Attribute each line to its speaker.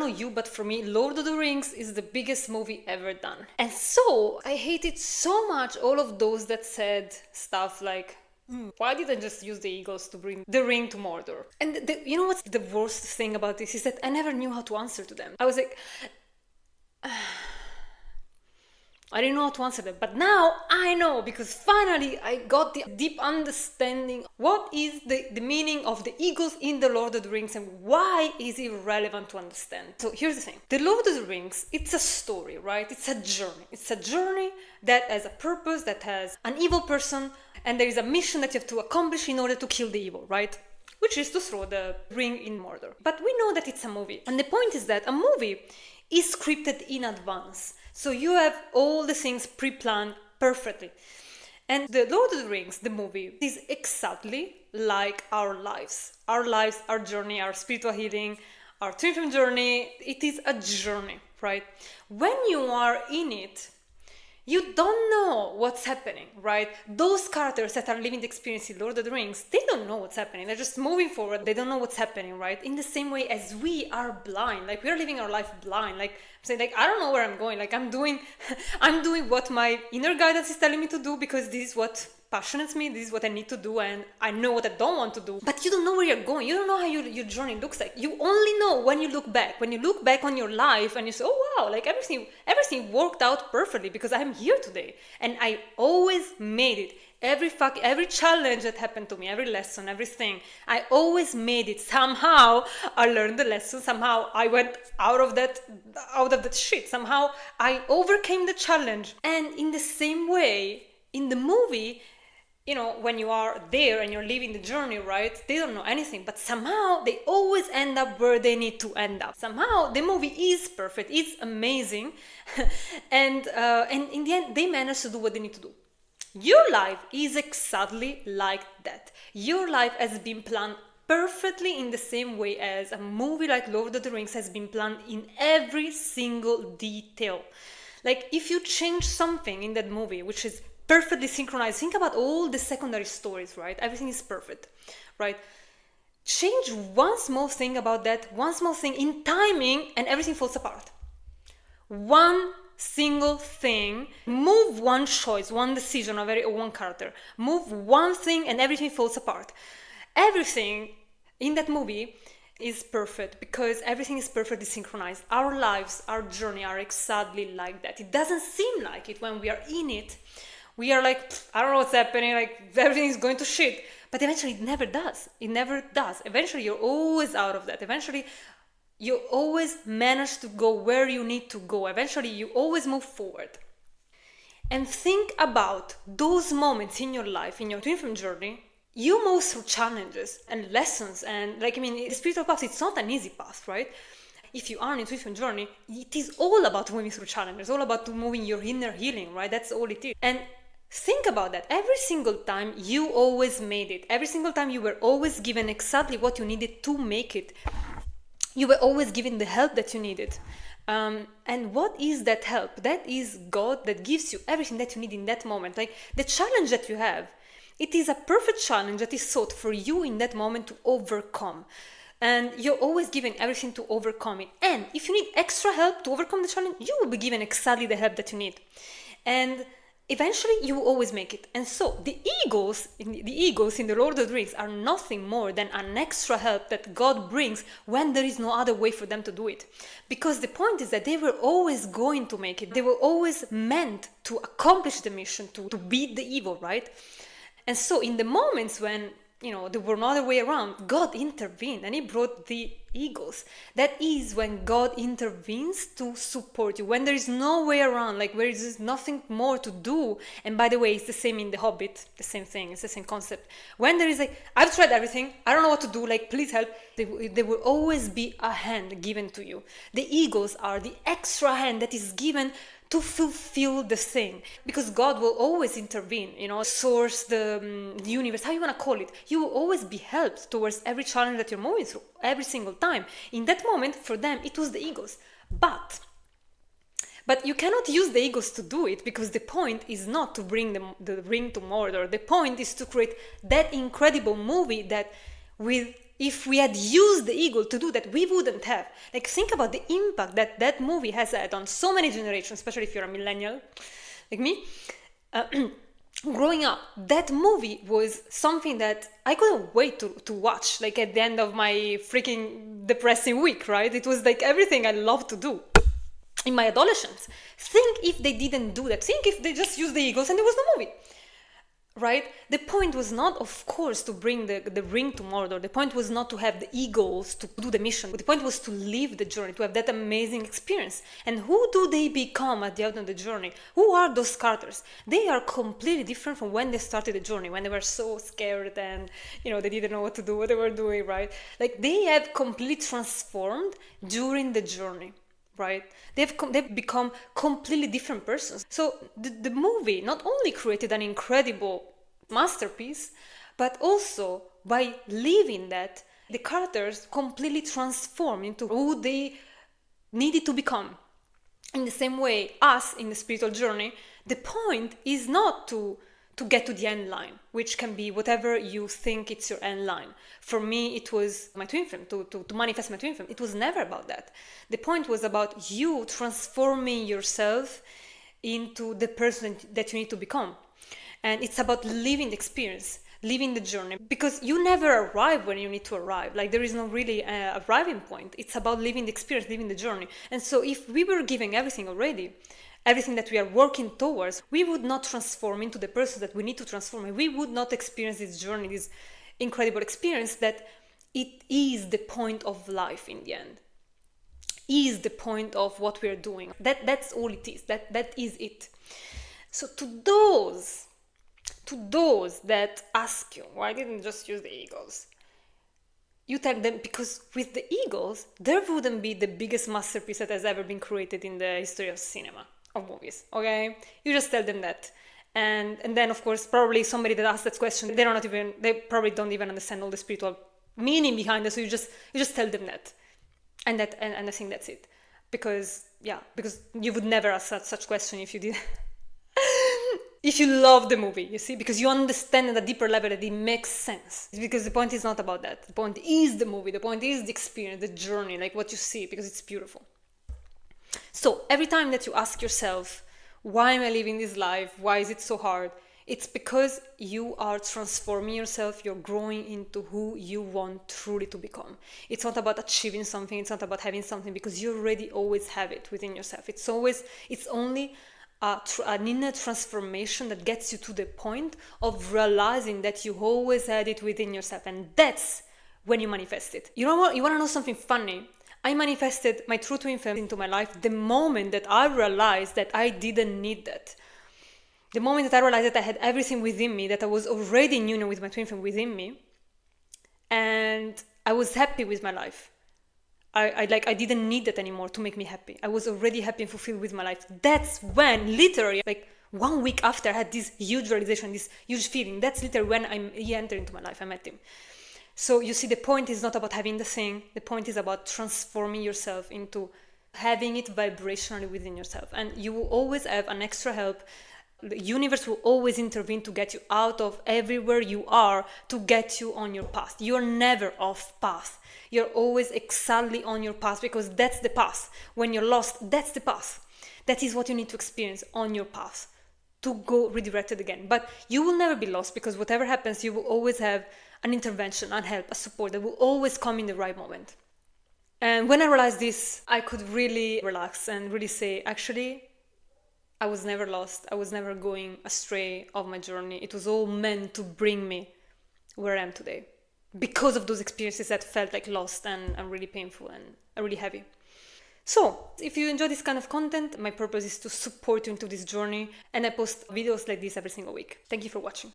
Speaker 1: you, but for me, Lord of the Rings is the biggest movie ever done. And so I hated so much all of those that said stuff like, why didn't I just use the eagles to bring the ring to Mordor? And you know what's the worst thing about this is that I never knew how to answer to them. I was like, I didn't know how to answer them, but now I know, because finally I got the deep understanding what is the meaning of the eagles in the Lord of the Rings and why is it relevant to understand. So here's the thing. The Lord of the Rings, it's a story, right? It's a journey. It's a journey that has a purpose, that has an evil person, and there is a mission that you have to accomplish in order to kill the evil, right? Which is to throw the ring in Mordor. But we know that it's a movie. And the point is that a movie is scripted in advance. So you have all the things pre-planned perfectly. And the Lord of the Rings, the movie, is exactly like our lives. Our lives, our journey, our spiritual healing, our twin flame journey. It is a journey, right? When you are in it, you don't know what's happening, right? Those characters that are living the experience in Lord of the Rings, they don't know what's happening. They're just moving forward. They don't know what's happening, right? In the same way as we are blind, like we are living our life blind. Like I'm saying, like I don't know where I'm going. Like I'm doing what my inner guidance is telling me to do because this is what passionates me. This is what I need to do, and I know what I don't want to do. But you don't know where you're going. You don't know how your journey looks like. You only know when you look back. When you look back on your life and you say, "Oh wow, like everything worked out perfectly because I'm here today." And I always made it. Every challenge that happened to me, every lesson, everything, I always made it. Somehow I learned the lesson. Somehow I went out of that shit. Somehow I overcame the challenge. And in the same way, in the movie, you know, when you are there and you're living the journey, right? They don't know anything, but somehow they always end up where they need to end up. Somehow the movie is perfect, it's amazing, and in the end they manage to do what they need to do. Your life is exactly like that. Your life has been planned perfectly in the same way as a movie like Lord of the Rings has been planned in every single detail. Like if you change something in that movie, which is perfectly synchronized. Think about all the secondary stories, right? Everything is perfect, right? Change one small thing about that, one small thing in timing, and everything falls apart. One single thing, move one choice, one decision of one character, move one thing, and everything falls apart. Everything in that movie is perfect because everything is perfectly synchronized. Our lives, our journey are exactly like that. It doesn't seem like it when we are in it. We are like, I don't know what's happening, like everything is going to shit. But eventually it never does. It never does. Eventually you're always out of that. Eventually you always manage to go where you need to go. Eventually you always move forward. And think about those moments in your life, in your twin flame journey. You move through challenges and lessons. And the spiritual path, it's not an easy path, right? If you are on a twin flame journey, it is all about moving through challenges, all about moving your inner healing, right? That's all it is. And think about that. Every single time you always made it. Every single time you were always given exactly what you needed to make it. You were always given the help that you needed. And what is that help? That is God that gives you everything that you need in that moment. Like the challenge that you have, it is a perfect challenge that is sought for you in that moment to overcome. And you're always given everything to overcome it. And if you need extra help to overcome the challenge, you will be given exactly the help that you need. And eventually you will always make it. And so the eagles in the Lord of the Rings are nothing more than an extra help that God brings when there is no other way for them to do it. Because the point is that they were always going to make it. They were always meant to accomplish the mission, to beat the evil, right? And so in the moments when there were no other way around, God intervened and he brought the eagles. That is when God intervenes to support you. When there is no way around, like where there is nothing more to do. And by the way, it's the same in The Hobbit, the same thing, it's the same concept. When there is I've tried everything, I don't know what to do, please help. There will always be a hand given to you. The eagles are the extra hand that is given to fulfill the thing, because God will always intervene, source, the universe, how you want to call it. You will always be helped towards every challenge that you're moving through, every single time. In that moment, for them, it was the eagles. But you cannot use the eagles to do it, because the point is not to bring the ring to Mordor. The point is to create that incredible movie that with if we had used the eagle to do that, we wouldn't have. Like, think about the impact that that movie has had on so many generations, especially if you're a millennial like me. Growing up, that movie was something that I couldn't wait to watch, like at the end of my freaking depressing week, right? It was like everything I loved to do in my adolescence. Think if they didn't do that. Think if they just used the eagles and there was no movie. Right? The point was not, of course, to bring the ring to Mordor. The point was not to have the eagles to do the mission. The point was to live the journey, to have that amazing experience. And who do they become at the end of the journey? Who are those characters? They are completely different from when they started the journey, when they were so scared and, they didn't know what to do, what they were doing, right? Like, they have completely transformed during the journey. Right? They've become completely different persons. So the movie not only created an incredible masterpiece, but also by living that, the characters completely transformed into who they needed to become. In the same way, us in the spiritual journey, the point is not to get to the end line, which can be whatever you think it's your end line. For me, it was my twin flame, to manifest my twin flame. It was never about that. The point was about you transforming yourself into the person that you need to become. And it's about living the experience, living the journey, because you never arrive when you need to arrive. Like, there is no really arriving point. It's about living the experience, living the journey. And so if we were giving everything already, everything that we are working towards, we would not transform into the person that we need to transform, and we would not experience this journey, this incredible experience that it is the point of life in the end, is the point of what we are doing. That's all it is. That is it. So to those that ask you, why didn't just use the eagles? You tell them, because with the eagles, there wouldn't be the biggest masterpiece that has ever been created in the history of cinema. Of movies, okay? You just tell them that, and then of course probably somebody that asks that question, they probably don't even understand all the spiritual meaning behind it. So you just tell them that, and I think that's it, because you would never ask such question if you did. If you love the movie, you see, because you understand at a deeper level that it makes sense. Because the point is not about that. The point is the movie. The point is the experience, the journey, like what you see, because it's beautiful. So every time that you ask yourself, why am I living this life? Why is it so hard? It's because you are transforming yourself. You're growing into who you want truly to become. It's not about achieving something. It's not about having something, because you already always have it within yourself. It's only an inner transformation that gets you to the point of realizing that you always had it within yourself. And that's when you manifest it. You know what? You want to know something funny? I manifested my true twin flame into my life the moment that I realized that I didn't need that. The moment that I realized that I had everything within me, that I was already in union with my twin flame within me, and I was happy with my life. I didn't need that anymore to make me happy. I was already happy and fulfilled with my life. That's when, literally, like 1 week after I had this huge realization, this huge feeling, that's literally when he entered into my life. I met him. So you see, the point is not about having the thing. The point is about transforming yourself into having it vibrationally within yourself. And you will always have an extra help. The universe will always intervene to get you out of everywhere you are, to get you on your path. You're never off path. You're always exactly on your path, because that's the path. When you're lost, that's the path. That is what you need to experience on your path to go redirected again. But you will never be lost, because whatever happens, you will always have an intervention, a help, a support that will always come in the right moment. And when I realized this, I could really relax and really say, actually, I was never lost. I was never going astray of my journey. It was all meant to bring me where I am today, because of those experiences that felt like lost and really painful and really heavy. So, if you enjoy this kind of content, my purpose is to support you into this journey, and I post videos like this every single week. Thank you for watching.